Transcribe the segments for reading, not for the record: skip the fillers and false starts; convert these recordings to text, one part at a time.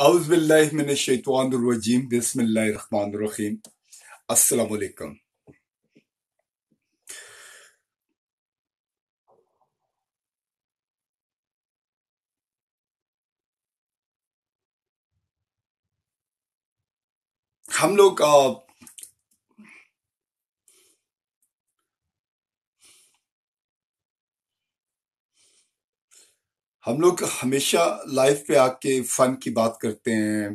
أعوذ بالله من الشيطان الرجيم بسم الله الرحمن الرحيم السلام علیکم. ہم لوگ ہمیشہ لائف پہ آ کے فن کی بات کرتے ہیں،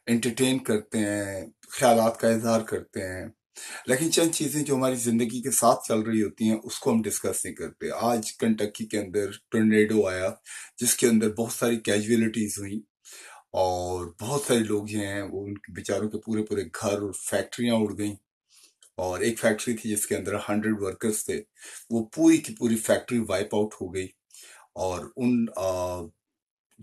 انٹرٹین کرتے ہیں، خیالات کا اظہار کرتے ہیں، لیکن چند چیزیں جو ہماری زندگی کے ساتھ چل رہی ہوتی ہیں اس کو ہم ڈسکس نہیں کرتے. آج کنٹکی کے اندر ٹورنیڈو آیا جس کے اندر بہت ساری کیجویلٹیز ہوئیں اور بہت سارے لوگ جو ہیں وہ ان کے بیچاروں کے پورے پورے گھر اور فیکٹریاں اڑ گئیں. اور ایک فیکٹری تھی جس کے اندر 100 ورکرز تھے، وہ پوری کی پوری فیکٹری وائپ آؤٹ ہو گئی. اور ان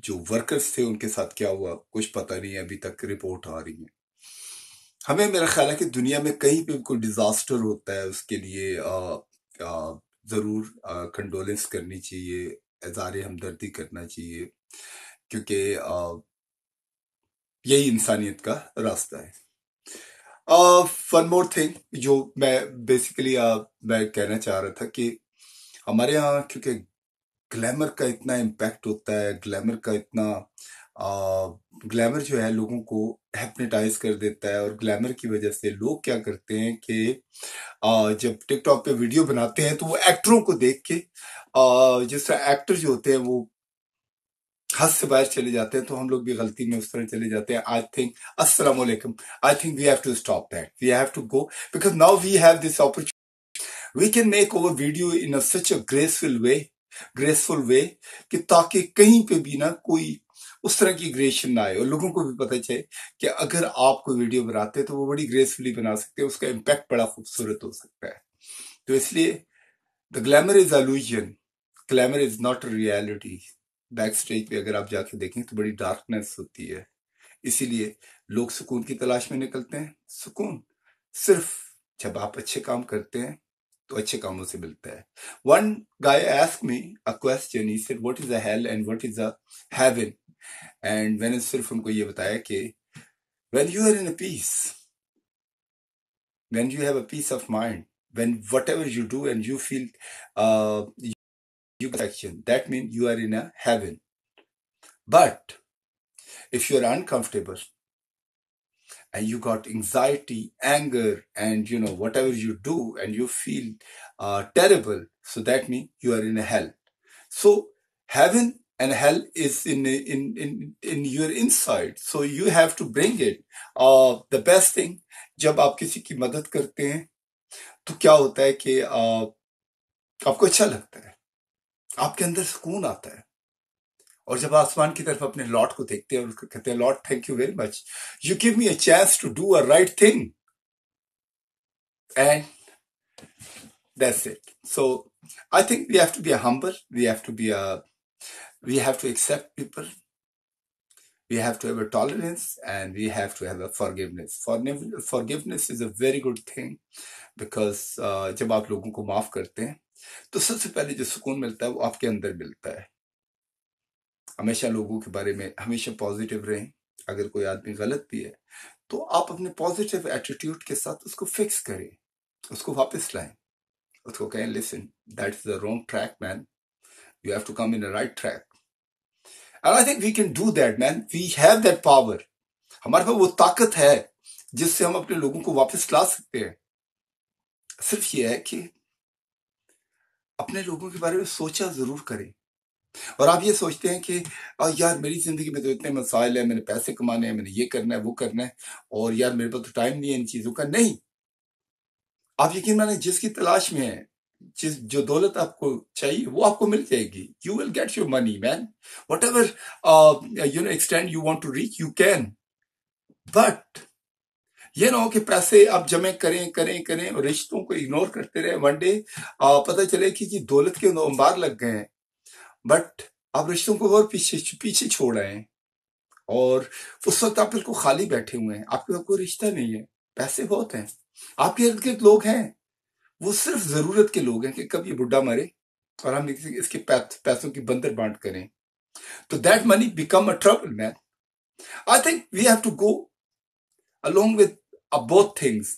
جو ورکرز تھے ان کے ساتھ کیا ہوا کچھ پتہ نہیں ہے، ابھی تک رپورٹ آ رہی ہے. ہمیں میرا خیال ہے کہ دنیا میں کہیں پہ کوئی ڈیزاسٹر ہوتا ہے اس کے لیے ضرور کنڈولنس کرنی چاہیے، اظہار ہمدردی کرنا چاہیے، کیونکہ یہی انسانیت کا راستہ ہے. ون مور تھنگ جو میں بیسیکلی میں کہنا چاہ رہا تھا کہ ہمارے ہاں کیونکہ گلیمر کا اتنا امپیکٹ ہوتا ہے، گلیمر کا اتنا گلیمر جو ہے لوگوں کو ہیپنیٹائز کر دیتا ہے، اور گلیمر کی وجہ سے لوگ کیا کرتے ہیں کہ جب ٹک ٹاک پہ ویڈیو بناتے ہیں تو وہ ایکٹروں کو دیکھ کے جس طرح ایکٹر جو ہوتے ہیں وہ حد سے باہر چلے جاتے ہیں، تو ہم لوگ بھی غلطی میں اس طرح چلے جاتے ہیں. آئی تھنک السلام علیکم. I think we have to stop that. We have to go because now we have this opportunity. We can make over video in such a graceful way کہ تاکہ کہیں پہ بھی نہ کوئی اس طرح کی گریشن نہ آئے، اور لوگوں کو بھی پتہ چلے کہ اگر آپ کو ویڈیو بناتے ہیں تو وہ بڑی گریسفلی بنا سکتے ہیں، اس کا امپیکٹ بڑا خوبصورت ہو سکتا ہے. تو اس لیے the glamour is illusion. Glamour is not reality. Backstage پہ اگر آپ جا کے دیکھیں تو بڑی ڈارکنیس ہوتی ہے. اسی لیے لوگ سکون کی تلاش میں نکلتے ہیں. سکون صرف جب آپ اچھے کام کرتے ہیں تو اچھے کاموں سے ملتا ہے. One guy asked me a question. He said, what is a hell and what is a heaven? And میں نے صرف ان کو یہ بتایا کہ when you are in a peace, when you have a peace of mind, when whatever you do and you feel you get action, that means you are in a heaven. But if you are uncomfortable and you got anxiety, anger, and whatever you do and you feel terrible, so that means you are in a hell. So heaven and hell is in your inside, so you have to bring it. The best thing جب آپ کسی کی مدد کرتے ہیں تو کیا ہوتا ہے کہ آپ کو اچھا لگتا ہے، آپ کے اندر سکون آتا ہے. اور جب آسمان کی طرف اپنے لارڈ کو دیکھتے ہیں اور اس کو کہتے ہیں lord thank you very much, you give me a chance to do a right thing, and that's it. So I think we have to be humble, we have to accept people, we have to have a tolerance, and we have to have a forgiveness. Forgiveness is a very good thing because جب آپ لوگوں کو معاف کرتے ہیں تو سب سے پہلے جو سکون ملتا ہے وہ آپ کے اندر ملتا ہے. ہمیشہ لوگوں کے بارے میں ہمیشہ پازیٹیو رہیں. اگر کوئی آدمی غلط بھی ہے تو آپ اپنے پازیٹیو ایٹیٹیوڈ کے ساتھ اس کو فکس کریں، اس کو واپس لائیں، اس کو کہیں listen, that's the wrong track man, you have to come in the right track. And I think we can do that, man. We have that power. ہمارے پاس وہ طاقت ہے جس سے ہم اپنے لوگوں کو واپس لا سکتے ہیں. صرف یہ ہے کہ اپنے لوگوں کے بارے میں سوچا ضرور کریں. اور آپ یہ سوچتے ہیں کہ یار میری زندگی میں تو اتنے مسائل ہیں، میں نے پیسے کمانے ہیں، میں نے یہ کرنا ہے وہ کرنا ہے، اور یار میرے پاس تو ٹائم نہیں ہے ان چیزوں کا. نہیں، آپ یقین مانیں جس کی تلاش میں ہیں، جو دولت آپ کو چاہیے وہ آپ کو مل جائے گی. You will get your money man, whatever extend you want to reach you can. But یہ نہ ہو کہ پیسے آپ جمع کریں اور رشتوں کو اگنور کرتے رہے. ون ڈے پتہ چلے کہ جی دولت کے انبار لگ گئے ہیں، بٹ آپ رشتوں کو اور پیچھے چھوڑ رہے ہیں، اور اس وقت آپ بالکل خالی بیٹھے ہوئے ہیں. آپ کے پاس کوئی رشتہ نہیں ہے، پیسے بہت ہیں، آپ کے ارد گرد لوگ ہیں، وہ صرف ضرورت کے لوگ ہیں کہ کب یہ بڈھا مرے اور ہم اس کے پیسوں کی بندر بانٹ کریں. تو that money become a trouble man. I think we have to go along with both things.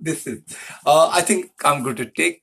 This is, I think I'm going to take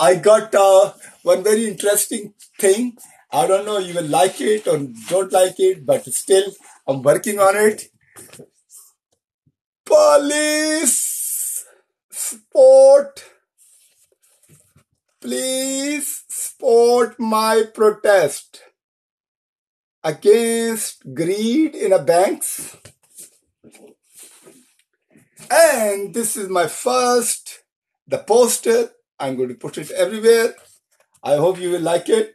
I got one very interesting thing. I don't know you will like it or don't like it, but still I'm working on it. Police, support, please support my protest against greed in a banks. And this is my first, the poster. I'm going to put it everywhere. I hope you will like it.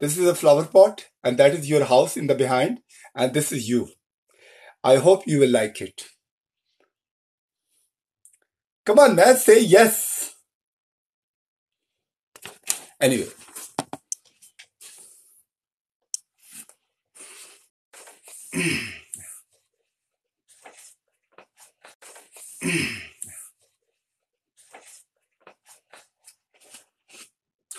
This is a flower pot and that is your house in the behind and this is you. I hope you will like it. Come on man, say yes. Anyway.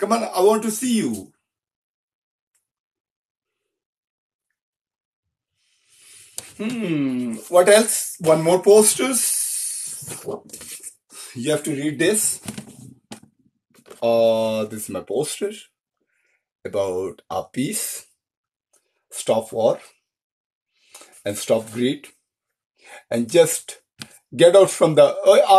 Come on, I want to see you. What else? One more posters. You have to read this. This is my poster about our peace, stop war, and stop greed, and just get out from the.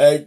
And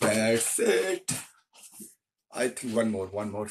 That's it. I think one more.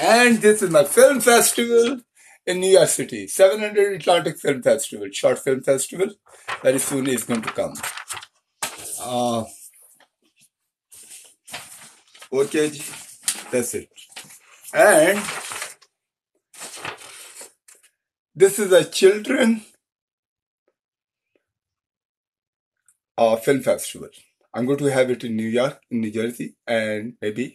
and this is my film festival in New York City, 700 Atlantic Film Festival, short film festival. Very soon is going to come. Okay, that's it. And this is a children film festival. I'm going to have it in New York, in New Jersey, and maybe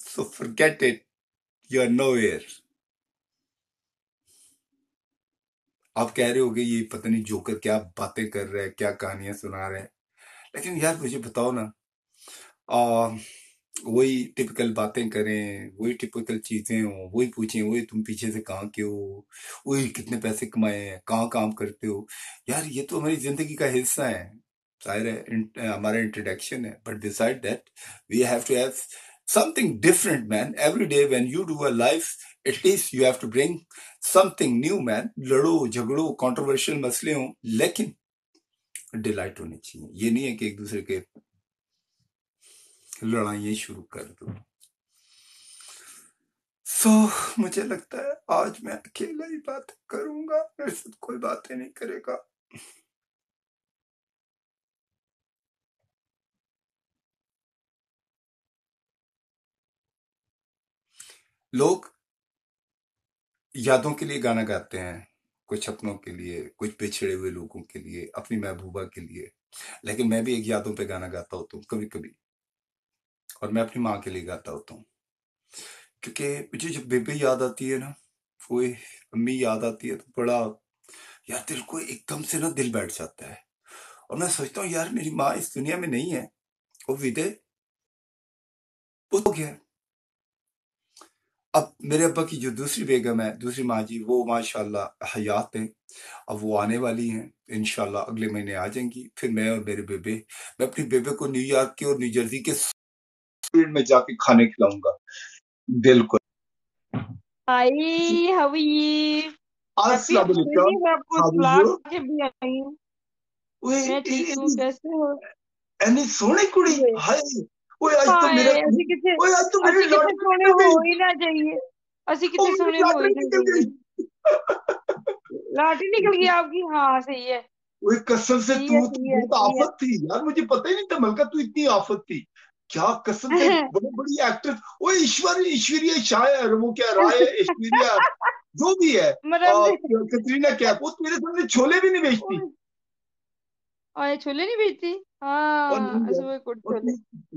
so forget it. You're nowhere. آپ کہہ رہے ہوگے یہ پتہ نہیں joker کیا باتیں کر رہا ہے، کیا کہانیاں سنا رہا ہے، لیکن یار مجھے بتاؤ نا، وہی ٹپکل باتیں کریں، وہی ٹپکل چیزیں ہوں، وہی پوچھیں وہی تم پیچھے سے کہاں کے ہو، وہی کتنے پیسے کمائے ہیں، کہاں کام کرتے ہو. یار یہ تو ہماری زندگی کا حصہ ہے، ظاہر ہے ہمارا انٹروڈکشن ہے، but beside that we have to have something different man every day when you do a life. At least you have to bring something new man. لڑو جھگڑو کانٹروورشل مسئلے ہوں، لیکن ڈیلائٹ ہونی چاہیے. یہ نہیں ہے کہ ایک دوسرے کے لڑائیاں شروع کر دو. مجھے لگتا ہے آج میں اکیلا ہی بات کروں گا، میرے ساتھ کوئی باتیں نہیں کرے گا. لوگ یادوں کے لیے گانا گاتے ہیں، کچھ اپنوں کے لیے، کچھ بچھڑے ہوئے لوگوں کے لیے، اپنی محبوبہ کے لیے، لیکن میں بھی ایک یادوں پہ گانا گاتا ہوتا ہوں کبھی کبھی، اور میں اپنی ماں کے لیے گاتا ہوتا ہوں. کیونکہ مجھے جب بیبی یاد آتی ہے نا، وہ امی یاد آتی ہے، تو بڑا یار دل کو ایک دم سے نا دل بیٹھ جاتا ہے. اور میں سوچتا ہوں یار میری ماں اس دنیا میں نہیں ہے، وہ ودے ہو گیا. اب میرے ابا کی جو دوسری بیگم ہے، دوسری ماں جی، وہ ماشاءاللہ حیات ہیں. اب وہ آنے والی ہیں انشاءاللہ، اگلے مہینے آ جائیں گی. پھر میں اور میرے بیبے، میں اپنی بیبے کو نیو یارک کے اور نیو جرسی کے فیلڈ میں جا کے کھانے کھلاؤں گا. بالکل. Hi, how are you? Happy السلام birthday, علیکم. میں آپ کو How are اطلاع you? کے بھی آئی ہوں. میں ٹھیک ہوں، کیسے ہو؟ اینی سونی کڑی ہائے. اوے آج تو میرا ਅਸੀਂ ਕਿਤੇ اوے آج تو میری لاٹری ਸੋਹਣੇ نکل ਹੋ گئی. ਹੀ ਨਾ ਜਾਈਏ. ਅਸੀਂ او ਕਿਤੇ میری ਸੋਹਣੇ ਹੋ لاٹری ਹੀ ਨਾ نکل ਜਾਈਏ. گئی. لاٹری نکل گئی آپ کی؟ ہاں صحیح ہے، اوے قسم سے صحیح تو ہے، صحیح ہے، بہت صحیح ہے. آفت تھی یار، مجھے پتہ ہی نہیں تھا ملکہ تو اتنی آفت تھی. کیا قسم سے بڑی بڑی ایکٹر. اوے ایشوریا شایر، وہ کیا رائے ایشوریا جو بھی ہے، مطلب کترینہ کیف، وہ میرے سامنے چھولے بھی نہیں بیچتی. آئے چھولے نہیں بیچتی؟ اور ہاں نہیں یار، صبح کٹ اور چھولے.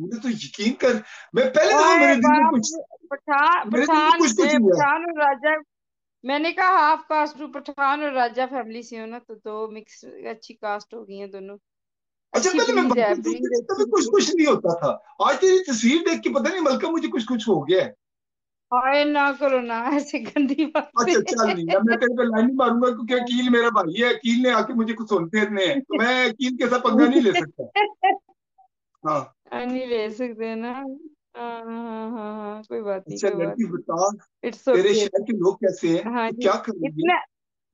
نے تو یقین کر، میں پہلے دفعہ اوئے میرے دل میں باپ، کچھ، میرے دل میں پٹھان کچھ ہوا ہے. پٹھان اور راجا، میں نے کہا ہاف کاسٹ ہوں، پٹھان اور راجا فیملی سے ہوں نا، تو دو مکس اچھی کاسٹ ہو گئی ہیں دونوں. اچھا اچھی پہلے میں بریڈ ہے، ملکہ بریڈ دیکھتی تھی اچھی کبھی کچھ نہیں ہوتا تھا. آج تیری تصویر دیکھ کے پتہ نہیں ملکہ مجھے کچھ ہو گیا ہے. ہائے نہ کرو نا ایسے گندی باتیں. اچھا چل نہیں ہے، میں تیرے پہ لائن نہیں ماروں گا کیونکہ عقیل میرا بھائی ہے. عقیل نے آ کے مجھے کچھ سن پھیرنے ہیں، تو میں عقیل کے ساتھ پنگا نہیں لے سکتا. ہاں نہیں لے سکتے نا. ہاں ہاں ہاں ہاں، کوئی بات نہیں، اچھا کوئی بات لڑکی نہیں. بتا، اٹس تیرے اوکے. شہر کے لوگ کیسے ہیں؟ ہاں تو جی، کیا کر رہی ہے؟ اتنا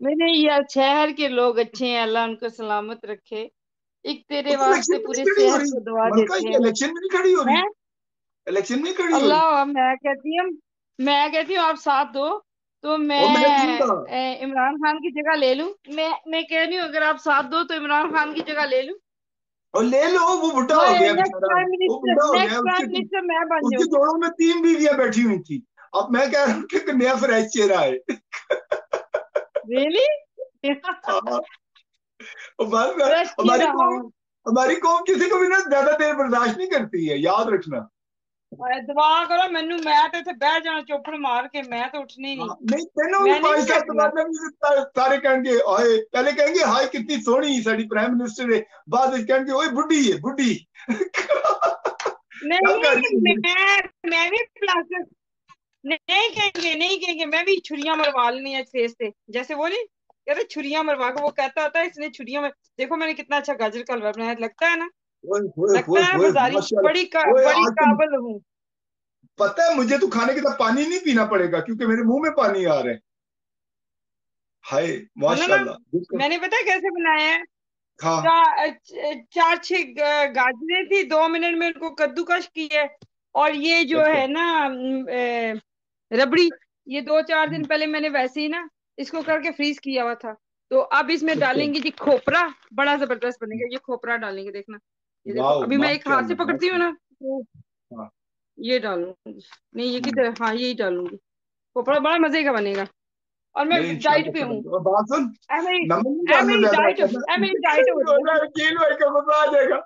میرے یار شہر کے لوگ اچھے ہیں، اللہ ان کو سلامت رکھے. ایک وہ تیرے تو الیکشن واسطے میں نہیں پورے کھڑی ہو شہر رہی کو دعا ملکہ، دیتے یہ ہیں. الیکشن میں نہیں کھڑی ہو رہی، ہیں الیکشن میں نہیں کھڑی ہو رہی. اللہ، میں کہتی ہوں آپ ساتھ دو تو میں اور دوں گا. عمران خان کی جگہ لے لوں. میں کہہ رہی ہوں اگر آپ ساتھ دو تو عمران خان کی جگہ لے لوں. اور لے لو، وہ بڈھا ہو گیا نیکسٹ بیچارہ، پرائم وہ منسٹر بڈھا ہو گیا. نیکسٹ پرائم منسٹر میں بن اس کے جاؤں. جوڑوں میں 3 بیویاں بیٹھی ہوئی تھی. اب میں کہہ رہا ہوں کہ نیا فریش چہرہ ہے. ریئلی؟ ہاں، اور بس فریش ہماری چہرہ قوم، ہوں. ہماری قوم کسی کو بھی نا زیادہ دیر برداشت نہیں کرتی ہے، یاد رکھنا. دعا کرو مینو، میں تو اتنے بہ جانا چوپڑ مار کے، میں تو اٹھنی نہیں. نہیں تینوں بھی میں نے 5 نہیں سال کے ہٹنا. بعد میں سارے کہیں گے ہائے، پہلے کہیں گے ہائے کتنی سونی ساری پرائم منسٹر ہے، بعد میں کہیں گے اوئے بڈھی ہے بڈھی. کیا کر رہی نہیں، ہے؟ میں بھی پلس نہیں کہیں گے میں بھی چھریاں مروا لینی ہے فیس سے، جیسے وہ نہیں کہتے چھریاں مروا کے، وہ کہتا ہوتا ہے اس نے چھریاں دیکھو میں نے کتنا اچھا گاجر کا حلوہ بنایا، لگتا ہے نا، اوئے ہوئے ہوئے لگتا ہے ہوئے بازاری ماشاء اللہ. اوئے بڑی آج تو قابل ہوں. پتہ ہے مجھے تو کھانے کے ساتھ پانی نہیں پینا پڑے گا کیونکہ میرے منہ میں پانی آ رہا ہے. ہائے سنو ماشاء نا، اللہ. میں نے پتا کیسے بنایا ہے. ہاں 4-6 گاجریں تھی، 2 منٹ میں ان کو کدوکش کی ہے. اور یہ جو اچھا ہے نا ربڑی، یہ 2-4 دن پہلے میں نے ویسے ہی نا اس کو کر کے فریز کیا ہوا تھا. تو اب اس میں اچھا. ڈالیں گے جی کھوپرا، بڑا زبردست بنے گا. یہ کھوپرا ڈالیں گے، دیکھنا یہ دیکھو، واؤ ابھی میں ایک ماشاء ہاتھ سے اللہ پکڑتی ہوں ماشاء نا تو اللہ. ہاں یہ ڈالوں گی. نہیں یہ کی طرح، ہاں یہی ڈالوں گی. کھوپرا بڑا مزے کا بنے گا. اور میں نہیں انشاءاللہ ڈائٹ پہ ہوں. کریں گے. اور بات سن، اے میری نمک نہیں اے ڈالنا میری زیادہ ڈائٹ اے میری ڈائٹ ہو رہی ہے. وکیل بھائی کا مزہ آ جائے گا.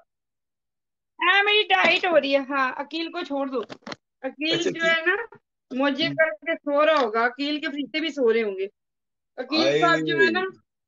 میری ڈائٹ ہو رہی ہے. ہاں عقیل کو چھوڑ دو. عقیل اچھا جو ٹھیک. ہے نا مجھے کر کے سو رہا ہوگا، عقیل کے فریتے بھی سو رہے ہوں گے. عقیل آئے صاحب جو ہے نا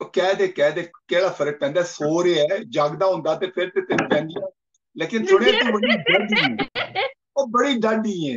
ਉਹ ਕਹਿ ਦੇ ਕਿਹੜਾ ਫਰਕ ਪੈਂਦਾ, ਸੋ ਰਿਹਾ ਹੈ, ਜਾਗਦਾ ਹੁੰਦਾ ਤੇ ਫਿਰ ਤੇ ਤੈਨੂੰ ਪੈਂਦੀਆਂ। ਲੇਕਿਨ ਸੁਣਿਆ ਤੂੰ ਬੜੀ ਡਾਢੀ ਹੈ, ਉਹ ਬੜੀ ਡਾਢੀ ਹੈ।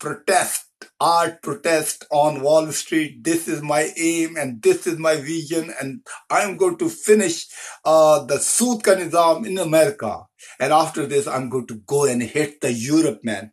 protest, art protest on Wall Street. This is my aim and this is my vision, and I'm going to finish the Sood ka nizam in America. And after this, I'm going to go and hit the Europe, man.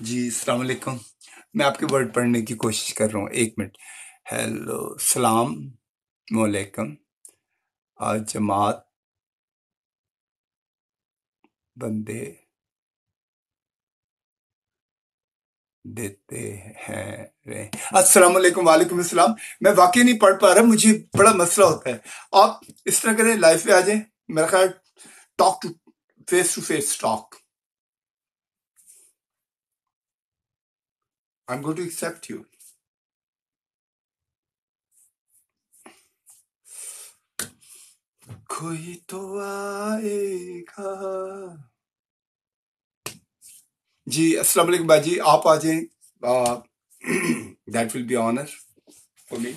جی السلام علیکم. میں آپ کے word پڑھنے کی کوشش کر رہا ہوں. 1 منٹ. ہیلو، السلام علیکم. آج جماعت بندے دیتے ہیں. السلام علیکم. وعلیکم السلام. میں واقعی نہیں پڑھ پا رہا، مجھے بڑا مسئلہ ہوتا ہے. آپ اس طرح کریں، لائف پہ آ جائیں. میرا خیال talk to face talk. I'm going to accept you. کوئی تو آئے گا. جی السلام علیکم باجی، آپ آ جائیں. That will be honour for me.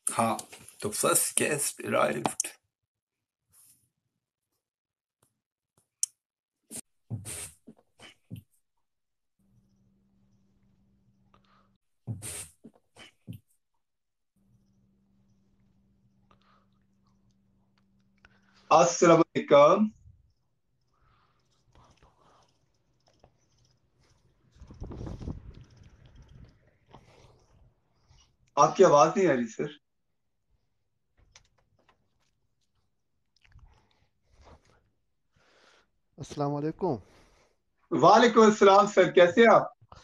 ہاں تو فرسٹ گیسٹ ارائیوڈ. السلام علیکم. آپ کی آواز نہیں آ رہی سر. السلام علیکم. وعلیکم السلام سر، کیسے ہیں آپ؟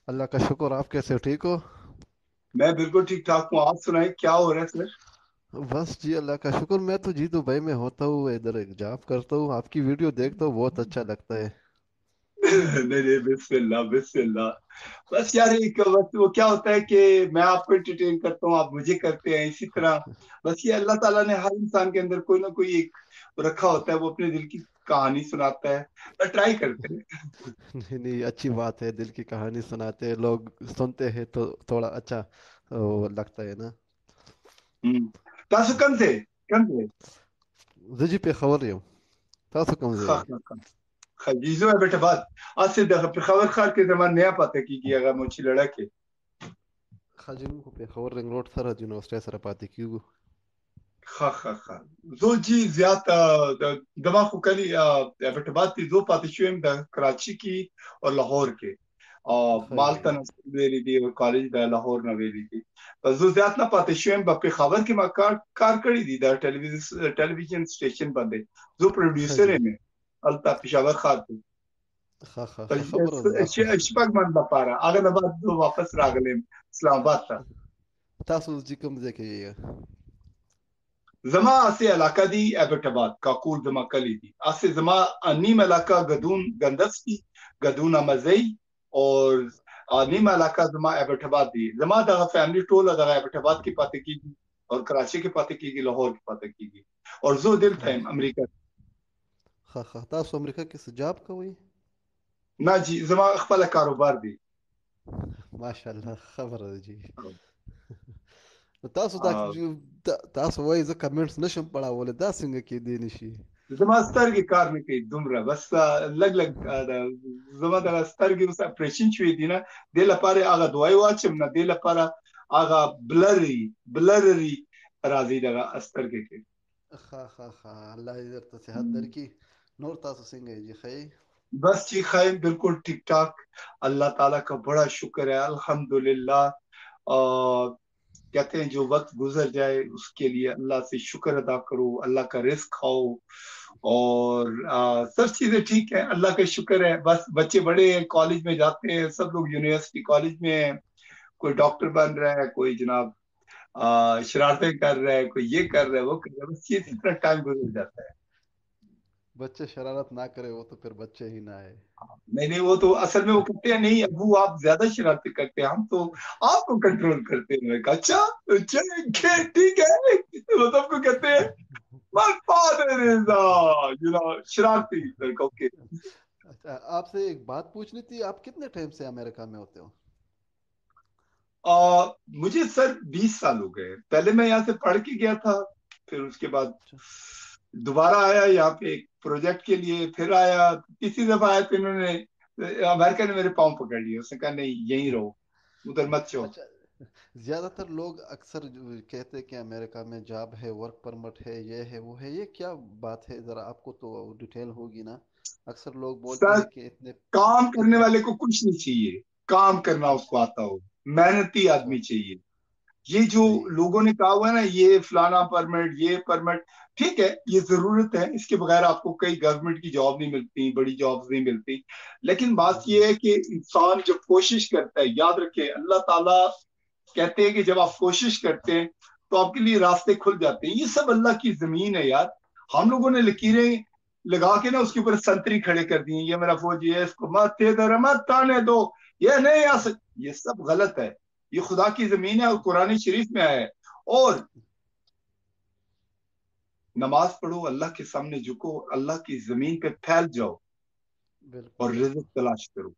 اللہ کا شکر، آپ کیسے ہو؟ ٹھیک ہو؟ میں بالکل ٹھیک ٹھاک ہوں. آپ سنائیں کیا ہو رہا ہے سر؟ بس جی اللہ کا شکر. میں تو جی دبئی میں ہوتا ہوں، ادھر ایک جاب کرتا ہوں. آپ کی ویڈیو دیکھتا ہوں، بہت اچھا لگتا ہے. نہیں بسم اللہ بسم اللہ. بس یار ایک وقت وہ کیا ہوتا ہے کہ میں آپ کو انٹرٹین کرتا ہوں، آپ مجھے کرتے ہیں اسی طرح. بس یہ اللہ تعالیٰ نے ہر انسان کے اندر کوئی نہ کوئی ایک رکھا ہوتا ہے، وہ اپنے دل کی کہانی سناتا ہے. ٹرائی کرتے ہیں. نہیں نہیں، اچھی بات ہے. دل کی کہانی سناتے ہیں لوگ، سنتے ہیں تو تھوڑا اچھا وہ لگتا ہے نا. تاسو کم تھے زجی پہ خبر یم تاسو کم زی خجیزو ہے بیٹا بات. آج سے خبر خار کے زمان نیا پاتا کی اگر مچھی لڑا کے خجن کو پہ خبر رنگ روڈ سر یونیورسٹی سر پاتی کیوں. زو جی زیادہ دماغ کو کلی بیٹا بات تھی. دو پاتے شویم دا کراچی کی اور لاہور کے. مالتا نہ ویلی دی اور کالج دا لاہور نہ ویلی دی. زو زیادہ نہ پاتے شویم با پہ خبر کی ما کار کری دی دا ٹیلیویژن سٹیشن بندے. زو پروڈیوسر ہے میں التا پشاور خار کو خبر شپاک من لپارا اگر نبات دو واپس راگلیم اسلام آباد تا. تاسو جی کم زی کہ زما اسے علاقہ دی ایبٹ آباد کاکول زما کلی دی. اسے زما نیم علاقہ گدون گندس کی گدون مزئی اور نیم علاقہ زما ایبٹ آباد دی. زما دا فیملی ٹول دا ایبٹ آباد کی پاتے کی گی اور کراچی کی پاتے کی گی، لاہور کی پاتے کی گی. اور زو دل تھا امریکہ. تاسو امریکہ کس جاب کوي؟ نہ جی زما خپل کاروبار دی. ماشاءالله خبره جی. تاسو وایي زه کمنټس نشم پړاولی، دا څنګه کېدی نشي؟ زما سترګې کار نه کوي دومره، بس لږ زما د سترګې اوس اپریشن شوې دي نه، دې لپاره هغه دوای واچم نه، دې لپاره هغه بلري راځي دغه سترګې کې. الله دې درته صحت درکړي. نور تاسو څنګه یې جی ښه؟ بس جی خیر بالکل ٹھیک ٹھاک. اللہ تعالیٰ کا بڑا شکر ہے، الحمدللہ. کہتے ہیں جو وقت گزر جائے اس کے لیے اللہ سے شکر ادا کرو، اللہ کا رزق کھاؤ اور سب چیزیں ٹھیک ہیں، اللہ کا شکر ہے. بس بچے بڑے ہیں، کالج میں جاتے ہیں، سب لوگ یونیورسٹی کالج میں ہیں. کوئی ڈاکٹر بن رہا ہے، کوئی جناب شرارتیں کر رہا ہے، کوئی یہ کر رہا ہے وہ کر رہا ہے. بس یہ اسی طرح ٹائم گزر جاتا ہے. بچے شرارت نہ کرے وہ تو پھر بچے ہی نہ ہے. نہیں وہ تو اصل میں وہ کہتے ہیں نہیں ابو آپ زیادہ شرارتیں کرتے ہیں، ہم تو آپ کو کنٹرول کرتے ہیں. میں کہا اچھا ٹھیک ہے. وہ سب کو کہتے ہیں my father is شرارتی. اوکے. اچھا آپ سے ایک بات پوچھنی تھی، آپ کتنے ٹائم سے امریکہ میں ہوتے ہو؟ مجھے سر 20 سال ہو گئے. پہلے میں یہاں سے پڑھ کے گیا تھا، پھر اس کے بعد دوبارہ آیا یہاں پہ ایک پروجیکٹ کے لیے، پھر آیا. تیسری دفعہ آیا تو انہوں نے امریکہ نے میرے پاؤں پکڑ لیے. اس نے کہا نہیں یہیں رہو، ادھر مت جاؤ. زیادہ تر لوگ اکثر کہتے ہیں کہ امریکہ میں جاب ہے، ورک پرمٹ ہے، یہ ہے وہ ہے، یہ کیا بات ہے؟ ذرا آپ کو تو ڈیٹیل ہوگی نا. اکثر لوگ بولتے سر ہیں کہ اتنے کام کرنے اتنے والے کو کچھ نہیں چاہیے، کام کرنا اس کو آتا ہو، محنتی اچھا، آدمی چاہیے. یہ جو صحیح. لوگوں نے کہا ہوا ہے نا یہ فلانا پرمٹ یہ پرمٹ، ٹھیک ہے یہ ضرورت ہے، اس کے بغیر آپ کو کئی گورنمنٹ کی جاب نہیں ملتی، بڑی جابز نہیں ملتی. لیکن جی بات جی یہ ہے کہ انسان جب کوشش کرتا ہے، یاد رکھے اللہ تعالیٰ کہتے ہیں کہ جب آپ کوشش کرتے ہیں تو آپ کے لیے راستے کھل جاتے ہیں. یہ سب اللہ کی زمین ہے یار. ہم لوگوں نے لکیریں لگا کے نا اس کے اوپر سنتری کھڑے کر دیے، یہ میرا فوجی ہے اس کو مت ادھر مت آنے دو، یہ نہیں آ سک، یہ سب غلط ہے. یہ خدا کی زمین ہے اور قرآن شریف میں آیا ہے. اور نماز پڑھو، اللہ کے سامنے جھکو، اللہ کی زمین پہ پھیل جاؤ بالکل اور بالکل رزق تلاش کرو.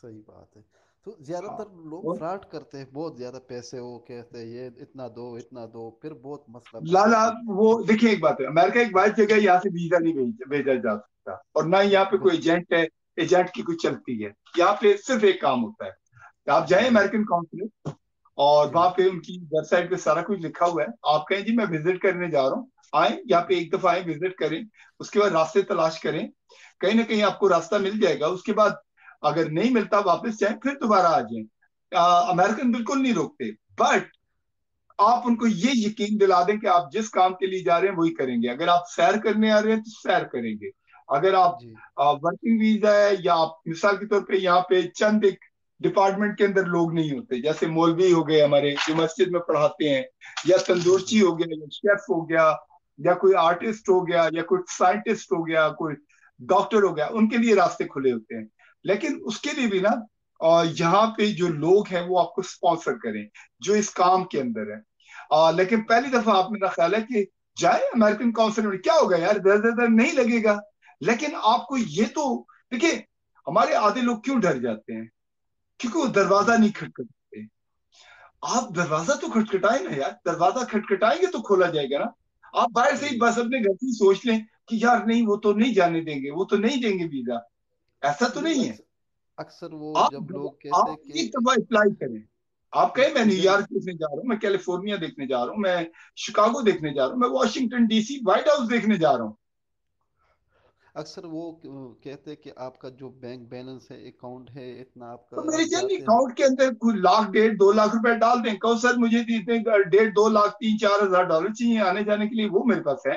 صحیح بات ہے. تو زیادہ ہاں تر لوگ اور فراڈ کرتے ہیں، بہت زیادہ پیسے وہ کہتے ہیں یہ اتنا دو اتنا دو، پھر بہت مسئلہ بنتا لالا ہے. وہ دیکھیے ایک بات ہے، امریکہ ایک واحد جگہ ہے یہاں سے ویزا نہیں بھیجا جا سکتا، اور نہ یہاں پہ کوئی بالکل. ایجنٹ ہے، ایجنٹ کی کوئی چلتی ہے. یہاں پہ صرف ایک کام ہوتا ہے، آپ جی جائیں جی امریکن کانسولیٹ اور جی وہاں پہ ان کی ویب سائٹ پہ سارا کچھ لکھا ہوا ہے. آپ کہیں جی میں وزٹ کرنے جا رہا ہوں، آئیں یہاں پہ ایک دفعہ آئیں وزٹ کریں، اس کے بعد راستے تلاش کریں، کہیں نہ کہیں آپ کو راستہ مل جائے گا. اس کے بعد اگر نہیں ملتا واپس جائیں، پھر دوبارہ آ جائیں. امریکن بالکل نہیں روکتے، بٹ آپ ان کو یہ یقین دلا دیں کہ آپ جس کام کے لیے جا رہے ہیں وہی کریں گے. اگر آپ سیر کرنے آ رہے ہیں تو سیر کریں گے. اگر آپ جی ورکنگ ویزا ہے، یا آپ مثال کے طور پہ یہاں پہ چند ایک ڈپارٹمنٹ کے اندر لوگ نہیں ہوتے، جیسے مولوی ہو گئے ہمارے جو مسجد میں پڑھاتے ہیں، یا جی جی تندورچی ہو گیا، یا شیف ہو گیا، یا کوئی آرٹسٹ ہو گیا، یا کوئی سائنٹسٹ ہو گیا، کوئی ڈاکٹر ہو گیا، ان کے لیے راستے کھلے ہوتے ہیں. لیکن اس کے لیے بھی نا یہاں پہ جو لوگ ہیں وہ آپ کو اسپانسر کریں جو اس کام کے اندر ہے. لیکن پہلی دفعہ آپ میرا خیال ہے کہ جائے امریکن کاؤنسل میں، کیا ہوگا یار، در نہیں لگے گا. لیکن آپ کو یہ تو دیکھیں، ہمارے آدھے لوگ کیوں ڈر جاتے ہیں؟ کیونکہ وہ دروازہ جی نہیں کھٹکھٹاتے. آپ دروازہ تو کھٹکھٹائیں نا یار، دروازہ کھٹکھٹائیں گے تو کھولا جائے گا نا. آپ باہر سے ہی صحیح. بس اپنے گھر سے سوچ لیں کہ یار نہیں وہ تو نہیں جانے دیں گے، وہ تو نہیں دیں گے ویزا، ایسا تو نہیں، نہیں ہے. اکثر وہ آپ جب لوگ کہتے آپ ہیں کہ ایک دفعہ اپلائی کریں. آپ کہیں میں نیو ایجنٹ، یارک دیکھنے جا رہا ہوں، میں کیلیفورنیا دیکھنے جا رہا ہوں، میں شکاگو دیکھنے جا رہا ہوں، میں Washington D C White House دیکھنے جا رہا ہوں. اکثر وہ کہتے ہیں کہ آپ کا جو بینک بیلنس ہے، اکاؤنٹ ہے اتنا آپ تو کا، میری آپ جان جاتے ہیں. اکاؤنٹ کے اندر کوئی لاکھ ڈیڑھ دو لاکھ روپے ڈال دیں، کہو سر مجھے اتنے ڈیڑھ دو لاکھ تین چار ہزار ڈالر چاہیے آنے جانے کے لیے، وہ میرے پاس ہے.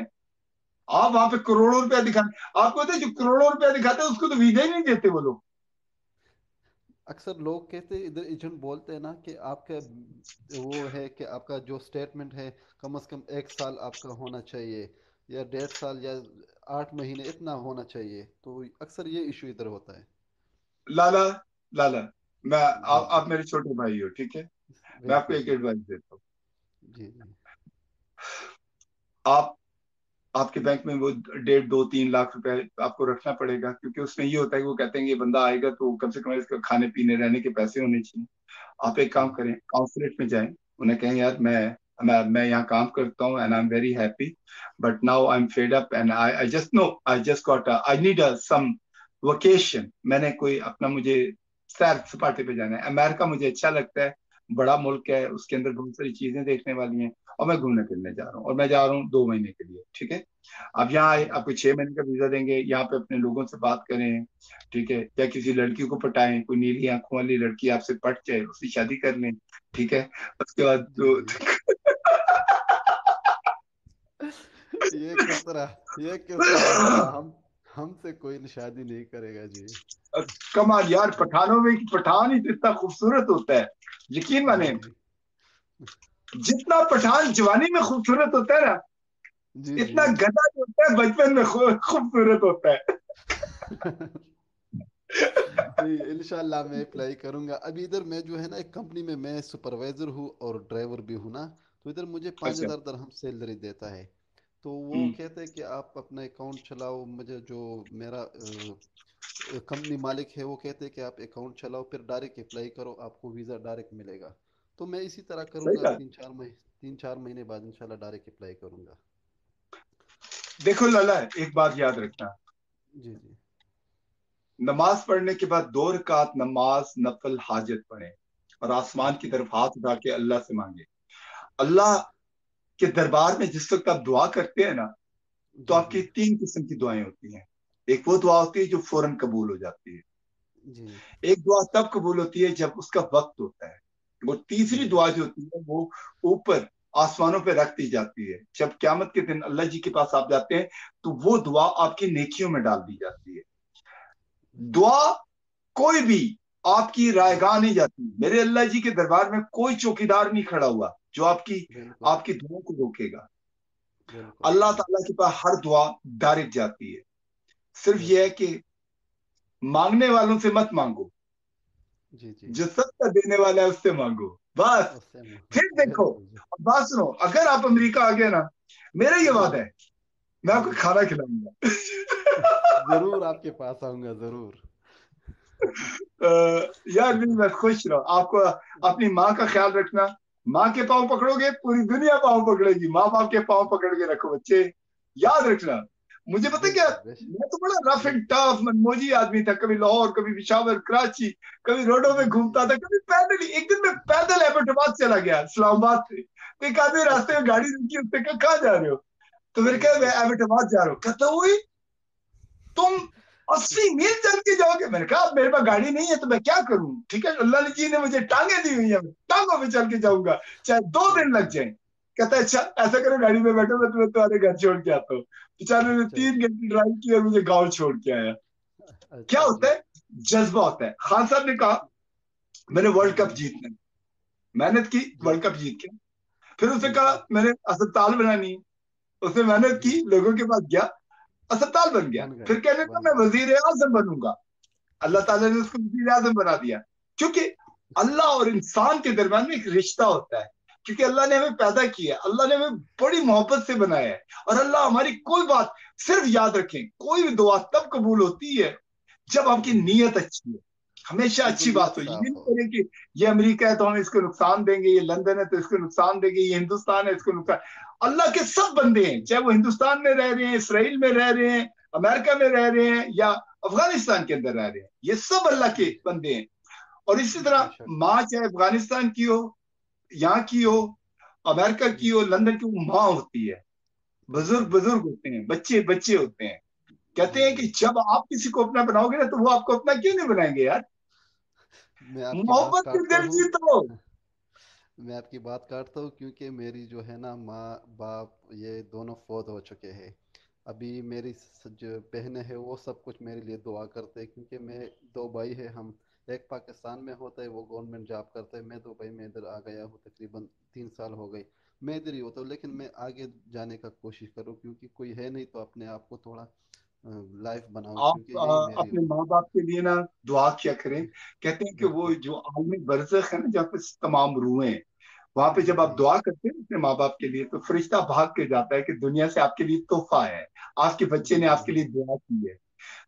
آپ وہاں پہ کروڑوں روپیہ دکھائیں، آپ کو جو کروڑوں روپیہ دکھاتے ہیں اس کو تو ویزا ہی نہیں دیتے وہ لوگ. اکثر لوگ کہتے ہیں، ادھر ایجنٹ بولتے ہیں نا کہ آپ کا وہ ہے کہ آپ کا جو اسٹیٹمنٹ ہے کم از کم 1 سال آپ کا ہونا چاہیے، یا 1.5 سال، یا 8 مہینے اتنا ہونا چاہیے. تو اکثر یہ ایشو ادھر ہوتا ہے. لالا لالا میں جی جی آپ میرے چھوٹے بھائی ہو، ٹھیک ہے، میں آپ کو بالکل ایک بالکل. ایڈوائس دیتا ہوں. جی جی آپ آپ کے بینک میں وہ ڈیڑھ دو تین لاکھ روپے آپ کو رکھنا پڑے گا، کیونکہ اس میں یہ ہوتا ہے کہ وہ کہتے ہیں کہ یہ بندہ آئے گا تو کم سے کم اس کا کھانے پینے رہنے کے پیسے ہونے چاہیے. آپ ایک جی کام کریں، کانسولیٹ میں جائیں، انہیں کہیں یار میں یہاں کام کرتا ہوں and I am very happy, but now I am fed up and I just know I just got I need some vacation. میں نے کوئی اپنا مجھے سیر سپاٹے پہ جانا ہے، امریکہ مجھے اچھا لگتا ہے، بڑا ملک ہے، اس کے اندر بہت ساری چیزیں دیکھنے والی ہیں، اور میں گھومنے پھرنے جا رہا ہوں، اور میں جا رہا ہوں 2 مہینے کے لیے، ٹھیک ہے. اب یہاں آئے، جی آپ کو 6 مہینے کا ویزا دیں گے، یہاں پہ اپنے لوگوں سے بات کریں، ٹھیک ہے، یا کسی لڑکی کو پٹائیں، کوئی نیلی آنکھوں والی لڑکی آپ سے پٹ جائے، اس سے شادی کر لیں، ٹھیک ہے. اس کے بعد جی جی. یہ کس طرح ہوگا؟ ہم سے کوئی شادی نہیں کرے گا جی. کمال یار، پٹھانوں میں پٹھان ہی تو اتنا خوبصورت ہوتا ہے، یقین جی مانے. جی جتنا پٹھان جوانی میں خوبصورت ہوتا ہے نا، جی اتنا جی. گدھا جو ہوتا ہے بچپن میں خوبصورت ہوتا ہے. نہیں، انشاءاللہ میں اپلائی کروں گا. ابھی ادھر میں جو ہے نا ایک کمپنی میں سپروائزر ہوں اور ڈرائیور بھی ہوں نا، تو ادھر مجھے پانچ اچھا. ہزار درہم سیلری دیتا ہے. تو وہ کہتے ہیں کہ آپ اپنا اکاؤنٹ چلاؤ، مجھے جو میرا کمپنی مالک ہے وہ کہتے ہیں کہ آپ اکاؤنٹ چلاؤ، پھر ڈائریکٹ اپلائی کرو، آپ کو ویزا ڈائریکٹ ملے گا. تو میں اسی طرح کروں صحیح گا، بات. 3-4 مہینے بعد انشاءاللہ ڈائریکٹ اپلائی کروں گا. دیکھو لالا ایک بات یاد رکھنا، جی جی نماز پڑھنے کے بعد 2 رکعت نماز نفل حاجت پڑھیں. اور آسمان کی طرف ہاتھ اٹھا کے اللہ سے مانگے. اللہ کے دربار میں جس وقت آپ دعا کرتے ہیں نا تو جی آپ کی 3 قسم کی دعائیں ہوتی ہیں. ایک وہ دعا ہوتی ہے جو فوراً قبول ہو جاتی ہے. جی ایک دعا تب قبول ہوتی ہے جب اس کا وقت ہوتا ہے. وہ تیسری جی دعا جو ہوتی ہے وہ اوپر آسمانوں پہ رکھ دی جاتی ہے. جب قیامت کے دن اللہ جی کے پاس آپ جاتے ہیں تو وہ دعا آپ کی نیکیوں میں ڈال دی جاتی ہے. دعا کوئی بھی آپ کی رائے گاہ نہیں جاتی. میرے اللہ جی کے دربار میں کوئی چوکیدار نہیں کھڑا ہوا جو آپ کی بالکل دعا کو روکے گا. بالکل اللہ تعالیٰ کے پاس ہر دعا ڈائریکٹ جاتی ہے. صرف بے یہ ہے شک. کہ مانگنے والوں سے مت مانگو, جی جی جو سب کا دینے والا ہے اس سے مانگو بس. اس سے پھر دیکھو, بالکل جی. اب بات سنو, اگر آپ امریکہ آ گئے نا, میرا یہ جی وعدہ ہے میں آپ کو جی کھانا کھلاؤں گا. ضرور آپ کے پاس آؤں گا ضرور. یار نہیں, میں خوش رہو. آپ کو اپنی ماں کا خیال رکھنا. ماں کے پاؤں پکڑو گے پوری دنیا پاؤں پکڑے گی. ماں باپ کے پاؤں پکڑ کے رکھو بچے, یاد رکھنا. مجھے پتا بے کیا, شک بے شک میں تو بڑا رف بے اینڈ شک. ٹف منموجی آدمی تھا. کبھی لاہور, کبھی پشاور, کراچی, کبھی روڈوں میں جی جی گھومتا تھا, کبھی پیدل. ایک دن میں پیدل ایبٹ آباد چلا گیا اسلام آباد سے. ایک آدمی راستے اچھا میں گاڑی رکی, اس نے کہا کہاں جا رہے ہو؟ تو میں نے کہا میں ایبٹ آباد جا رہا ہوں. کہتا ہوئی تم 80 میل چل کے جاؤ گے؟ میں نے کہا میرے پاس گاڑی نہیں ہے تو میں کیا کروں. ٹھیک ہے, اللہ جی نے مجھے ٹانگیں دی ہوئی ہیں, ٹانگوں پہ چل کے جاؤں گا چاہے 2 دن لگ اچھا جائیں. کہتا ہے اچھا ایسا کرو, گاڑی میں بیٹھو, میں تمہیں تمہارے گھر چھوڑ کے آتا ہوں. بیچارے نے اچھا 3 گھنٹے ڈرائیو کی اور مجھے گاؤں چھوڑ کے آیا. کیا اچھا ہوتا جی ہے, جذبہ ہوتا ہے. خان صاحب نے کہا میں نے ورلڈ کپ جی جیتنا ہے, محنت کی, جی ورلڈ کپ جیت گیا. پھر اس نے جی کہا جی میں نے اسپتال بنانی ہے. اس نے محنت جی کی, لوگوں کے پاس گیا, اسپتال بن گیا. بن گیا پھر کہنے کا بن میں گیا. وزیر اعظم بنوں گا. اللہ تعالیٰ نے اس کو وزیر اعظم بنا دیا. کیونکہ اللہ اور انسان کے درمیان میں ایک رشتہ ہوتا ہے. کیونکہ اللہ نے ہمیں پیدا کیا ہے, اللہ نے ہمیں بڑی محبت سے بنایا ہے. اور اللہ ہماری کوئی بات, صرف یاد رکھیں, کوئی بھی دعا تب قبول ہوتی ہے جب آپ کی جی نیت اچھی ہے. ہمیشہ بالکل اچھی نیت بات ہو. یہ صاف نہیں ہو. کریں کہ یہ امریکہ ہے تو ہم اس کو نقصان دیں گے, یہ لندن ہے تو اس کو نقصان دیں گے, یہ ہندوستان ہے اس کو نقصان. اللہ کے سب بندے ہیں, چاہے وہ ہندوستان میں رہ رہے ہیں, اسرائیل میں رہ رہے ہیں, امریکہ میں رہ رہے ہیں, یا افغانستان کے اندر رہ رہے ہیں, یہ سب اللہ کے بندے ہیں. اور اسی طرح بے شک ماں چاہے افغانستان کی ہو, یہاں کی ہو, امریکہ جی کی ہو, لندن کی, وہ ماں ہوتی ہے. بزرگ بالکل بزرگ ہوتے ہیں, بچے بچے ہوتے ہیں. جی کہتے ہیں جی کہ جب آپ کسی کو اپنا بناؤ گے نا تو وہ آپ کو اپنا کیوں نہیں بنائیں گے یار. میں آپ کی بات محبت سے کاٹتا دل ہوں. جیتو. میں آپ کی بات کاٹتا ہوں کیونکہ میری جو ہے نا ماں باپ یہ دونوں فوت ہو چکے ہیں. ابھی میری جو بہنیں ہیں وہ سب کچھ میرے لیے دعا کرتے ہیں کیونکہ میں 2 بھائی ہیں ہم. ایک پاکستان میں ہوتا ہے, وہ گورنمنٹ جاب کرتا ہے. میں دبئی میں ادھر آ گیا ہوں, تقریباً 3 سال ہو گئے. میں ادھر ہی ہوتا ہوں, لیکن میں آگے جانے کا کوشش کروں کیونکہ کوئی ہے نہیں تو اپنے آپ کو تھوڑا لائف بناؤ, کیونکہ آپ یہی میری. اپنے ماں باپ کے لیے نا دعا کیا کریں. کہتے ہیں کہ وہ بالکل جو عالمی برزخ ہے نا, جہاں پہ تمام روحیں ہیں, وہاں پہ جی جب آپ جی دعا کرتے ہیں اپنے ماں باپ کے لیے تو فرشتہ بھاگ کے جاتا ہے کہ دنیا سے آپ کے لیے تحفہ ہے, آپ کے بچے جی نے جی آپ کے لیے دعا کی ہے.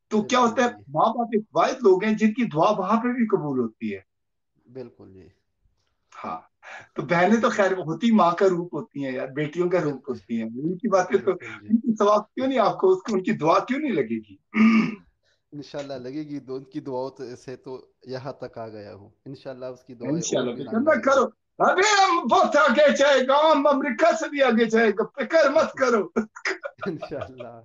تو کیا بالکل ہوتا ہے, جی ماں باپ ایک واحد لوگ ہیں جن کی دعا وہاں پہ بھی قبول ہوتی ہے. بالکل جی ہاں, تو بہنیں تو خیر ہوتی ماں کا روپ ہوتی ہیں یار, بیٹیوں کا روپ بالکل ہوتی ہیں. ان کی باتیں تو, بالکل جی ان کی ثواب کیوں نہیں آپ کو, اس کی ان کی دعا کیوں نہیں لگے گی. انشاءاللہ لگے گی. ان کی دعاؤں سے تو یہاں تک آ گیا ہوں. انشاءاللہ اس کی دعائیں اور انشاءاللہ بھی فکر رنگ نہ لائیں گی. کرو. ابھی ہم بہت آگے جائے گا, ہم امریکہ سے بھی آگے جائے گا, فکر مت کرو. انشاءاللہ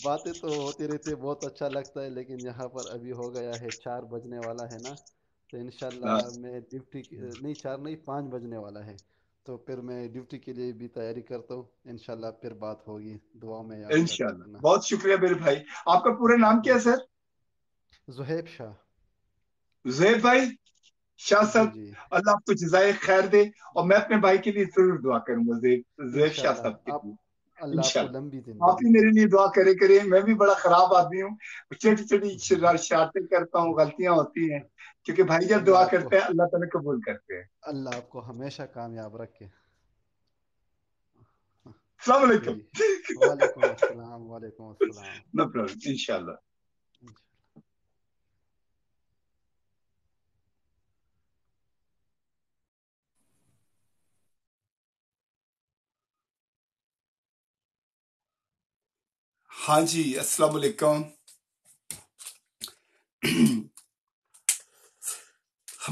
باتیں تو ہوتی رہتی ہے, بہت اچھا لگتا ہے. لیکن یہاں پر ابھی ہو گیا ہے 4 بجنے والا ہے نا, تو انشاءاللہ میں ڈیوٹی نہیں 4 نہیں 5 بجنے والا ہے, تو پھر میں ڈیوٹی کے لیے بھی تیاری کرتا ہوں. انشاءاللہ پھر بات ہوگی, دعاؤں میں یاد انشاءاللہ رکھنا. بہت شکریہ میرے بھائی. آپ کا پورا نام کیا ہے سر؟ زہیب شاہ. زہیب بھائی شاہ جی صاحب, جی اللہ آپ کو جزائے خیر دے. اور میں اپنے بھائی کے لیے ضرور دعا کروں گا, زہیب شاہ انشاءاللہ. صاحب کے آپ لیے. اللہ آپ کو انشاءاللہ لمبی آپ زندگی بھی دے. میرے لیے دعا کرے. میں بھی بڑا خراب آدمی ہوں, چھوٹی چھوٹی شرارتیں کرتا ہوں, غلطیاں ہوتی ہیں. کیونکہ بھائی جب اللہ دعا آپ کو کرتے ہیں اللہ تعالیٰ قبول کرتے ہیں. اللہ آپ کو ہمیشہ کامیاب رکھے. السلام علیکم. جی وعلیکم السلام. وعلیکم السلام. نو پرابلم, انشاءاللہ. ہاں جی, السلام علیکم.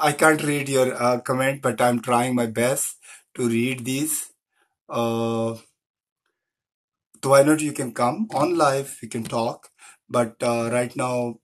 I can't read your comment, but I'm trying my best to read these. So why not you can come on live, we can talk. But right now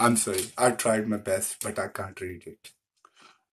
I'm sorry, I tried my best but I can't read it.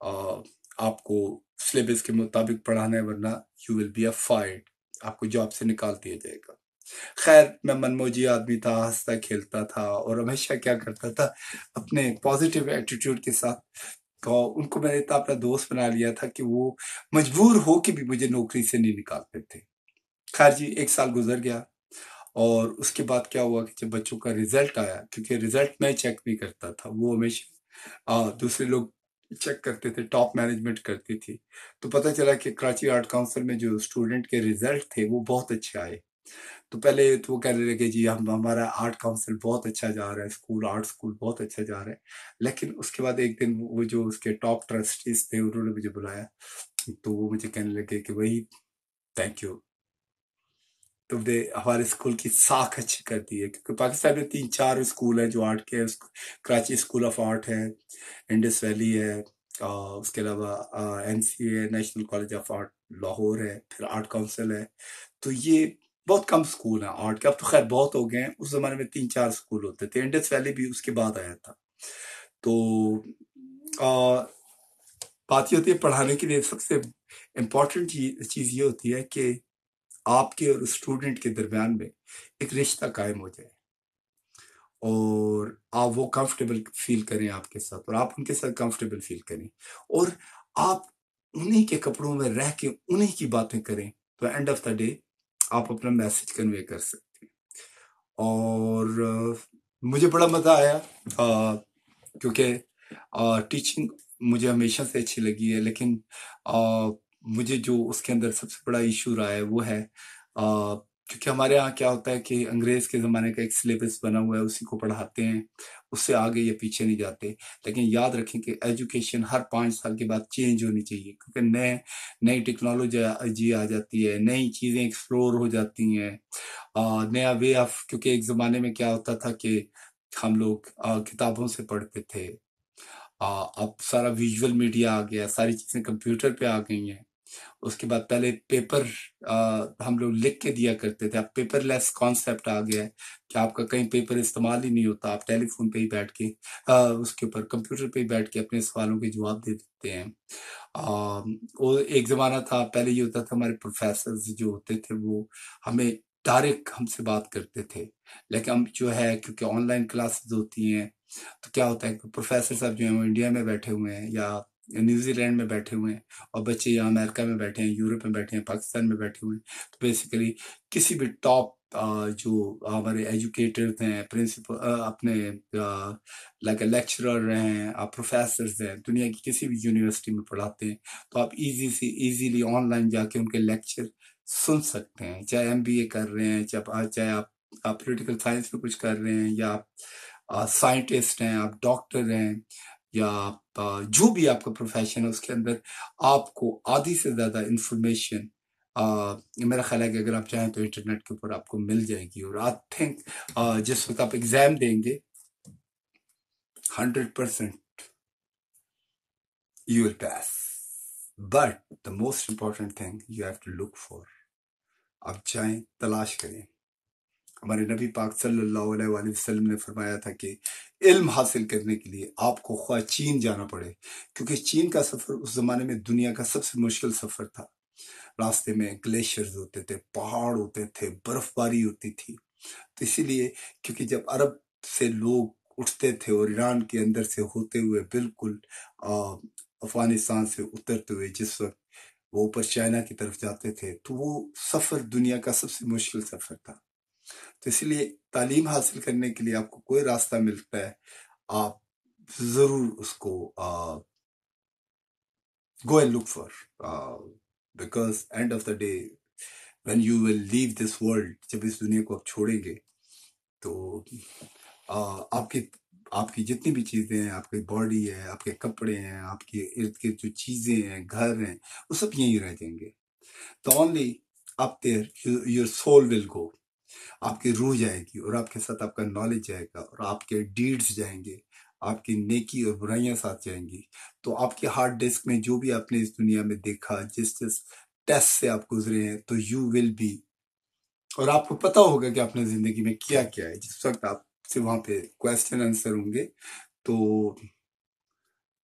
آپ کو syllabus کے مطابق پڑھانا ہے، ورنہ you will be fired, آپ کو job سے نکال دیا جائے گا۔ خیر میں منموجی آدمی تھا، ہنستا کھیلتا تھا، اور ہمیشہ کیا کرتا تھا اپنے پازیٹیو ایٹیٹیوڈ کے ساتھ، ان کو میں نے اتنا اپنا دوست بنا لیا تھا کہ وہ مجبور ہو کے بھی مجھے نوکری سے نہیں نکالتے تھے۔ خیر جی 1 سال گزر گیا، اور اس کے بعد کیا ہوا کہ جب بچوں کا رزلٹ آیا، کیونکہ رزلٹ میں چیک نہیں کرتا تھا، وہ ہمیشہ دوسرے لوگ چیک کرتے تھے، ٹاپ مینجمنٹ کرتی تھی، تو پتہ چلا کہ کراچی آرٹ کاؤنسل میں جو اسٹوڈنٹ کے رزلٹ تھے وہ بہت اچھے آئے۔ تو پہلے تو وہ کہنے لگے جی ہمارا آرٹ کاؤنسل بہت اچھا جا رہا ہے، آرٹ اسکول بہت اچھا جا رہا ہے۔ لیکن اس کے بعد ایک دن وہ جو اس کے ٹاپ ٹرسٹیز تھے انہوں نے مجھے بلایا، تو وہ مجھے کہنے لگے کہ وہی تھینک یو، تم نے ہمارے اسکول کی ساکھ اچھی کر دی ہے، کیونکہ پاکستان میں 3-4 اسکول ہیں جو آرٹ کے ہیں۔ کراچی اسکول آف آرٹ ہے، انڈس ویلی ہے، اس کے علاوہ NCA ہے، national college of art Lahore ہے، پھر آرٹ کاؤنسل ہے۔ تو یہ بہت کم اسکول ہیں آرٹ کے، اب تو خیر بہت ہو گئے ہیں، اس زمانے میں 3-4 اسکول ہوتے تھے، انڈس ویلی بھی اس کے بعد آیا تھا۔ تو بات یہ ہوتی ہے پڑھانے کے لیے سب سے امپورٹنٹ چیز یہ ہوتی ہے کہ آپ کے اور اسٹوڈنٹ کے درمیان میں ایک رشتہ قائم ہو جائے، اور آپ وہ کمفرٹیبل فیل کریں آپ کے ساتھ، اور آپ ان کے ساتھ کمفرٹیبل فیل کریں، اور آپ انہی کے کپڑوں میں رہ کے انہی کی باتیں کریں، تو اینڈ آف دا ڈے آپ اپنا میسج کنوے کر سکتے ہیں۔ اور مجھے بڑا مزہ آیا، کیونکہ ٹیچنگ مجھے ہمیشہ سے اچھی لگی ہے، لیکن مجھے جو اس کے اندر سب سے بڑا ایشو رہا ہے وہ ہے کیونکہ ہمارے یہاں کیا ہوتا ہے کہ انگریز کے زمانے کا ایک سلیبس بنا ہوا ہے، اسی کو پڑھاتے ہیں، اس سے آگے یا پیچھے نہیں جاتے۔ لیکن یاد رکھیں کہ ایجوکیشن ہر 5 سال کے بعد چینج ہونی چاہیے، کیونکہ نئی ٹیکنالوجی آ جاتی ہے، نئی چیزیں ایکسپلور ہو جاتی ہیں، نیا وے آف، کیونکہ ایک زمانے میں کیا ہوتا تھا کہ ہم لوگ کتابوں سے پڑھتے تھے، اب سارا ویژول میڈیا آ گیا، ساری چیزیں کمپیوٹر پہ آ گئی ہیں۔ اس کے بعد پہلے پیپر ہم لوگ لکھ کے دیا کرتے تھے، اب پیپر لیس کانسیپٹ آ گیا ہے کہ آپ کا کہیں پیپر استعمال ہی نہیں ہوتا، آپ ٹیلی فون پہ ہی بیٹھ کے اس کے اوپر کمپیوٹر پہ ہی بیٹھ کے اپنے سوالوں کے جواب دے دیتے ہیں۔ اور ایک زمانہ تھا، پہلے یہ ہوتا تھا ہمارے پروفیسرز جو ہوتے تھے وہ ہمیں ڈائریکٹ ہم سے بات کرتے تھے، لیکن اب جو ہے کیونکہ آن لائن کلاسز ہوتی ہیں، تو کیا ہوتا ہے کہ پروفیسر صاحب جو ہیں وہ انڈیا میں بیٹھے ہوئے ہیں یا نیوزی لینڈ میں بیٹھے ہوئے ہیں، اور بچے یہاں امریکہ میں بیٹھے ہیں، یورپ میں بیٹھے ہیں، پاکستان میں بیٹھے ہوئے ہیں۔ تو بیسیکلی کسی بھی ٹاپ جو ہمارے ایجوکیٹرز ہیں، پرنسپل اپنے لائک لیکچرر ہیں، پروفیسرز ہیں، دنیا کی کسی بھی یونیورسٹی میں پڑھاتے ہیں، تو آپ ایزیلی آن لائن جا کے ان کے لیکچر سن سکتے ہیں، چاہے MBA کر رہے ہیں، چاہے آپ پولیٹیکل سائنس میں کچھ کر رہے ہیں، یا آپ سائنٹسٹ ہیں، آپ ڈاکٹر ہیں، یا آپ جو بھی آپ کا پروفیشن ہے اس کے اندر آپ کو آدھی سے زیادہ انفارمیشن میرا خیال ہے کہ اگر آپ چاہیں تو انٹرنیٹ کے اوپر آپ کو مل جائے گی۔ اور آئی تھنک جس وقت آپ ایگزام دیں گے 100% you will pass, but the most important thing you have to look for، آپ جائیں تلاش کریں۔ ہمارے نبی پاک صلی اللہ علیہ وآلہ وسلم نے فرمایا تھا کہ علم حاصل کرنے کے لیے آپ کو خواہ چین جانا پڑے، کیونکہ چین کا سفر اس زمانے میں دنیا کا سب سے مشکل سفر تھا۔ راستے میں گلیشیئرز ہوتے تھے، پہاڑ ہوتے تھے، برف باری ہوتی تھی، تو اسی لیے کیونکہ جب عرب سے لوگ اٹھتے تھے اور ایران کے اندر سے ہوتے ہوئے بالکل افغانستان سے اترتے ہوئے جس وقت وہ اوپر چائنا کی طرف جاتے تھے، تو وہ سفر دنیا کا سب سے مشکل سفر تھا۔ تو اس لیے تعلیم حاصل کرنے کے لیے آپ کو کوئی راستہ ملتا ہے، آپ ضرور اس کو go and look for، because end of the day when you will leave this world، جب اس دنیا کو آپ چھوڑیں گے تو آپ کی جتنی بھی چیزیں ہیں، آپ کی باڈی ہے، آپ کے کپڑے ہیں، آپ کے ارد گرد جو چیزیں ہیں، گھر ہیں، وہ سب یہیں رہ جائیں گے۔ تو only up there your soul will go، آپ کی روح جائے گی، اور آپ کے ساتھ آپ کا نالج جائے گا، اور آپ کے ڈیڈز جائیں گے، آپ کی نیکی اور برائیاں ساتھ جائیں گی۔ تو آپ کے ہارڈ ڈسک میں جو بھی آپ نے اس دنیا میں دیکھا، جس ٹیسٹ سے آپ گزرے ہیں، تو یو ول بی، اور آپ کو پتا ہوگا کہ آپ نے زندگی میں کیا کیا ہے۔ جس وقت آپ سے وہاں پہ کویسچن آنسر ہوں گے، تو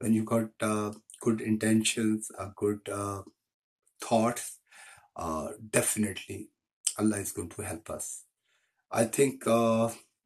when you got good intentions, good thoughts, definitely Allah is going to help us. I think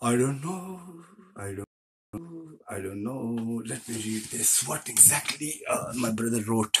I don't know, I don't know, let me read this, what exactly my brother wrote.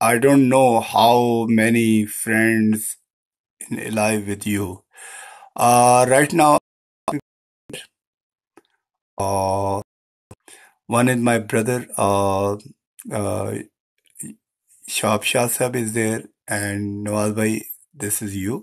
I don't know how many friends in live with you. Right now, one is my brother, Shah Sahab is there, and Nawaz bhai, this is you.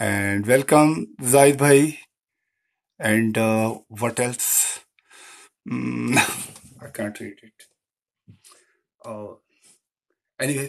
And welcome, Zaid bhai. And what else? I can't read it. Anyway,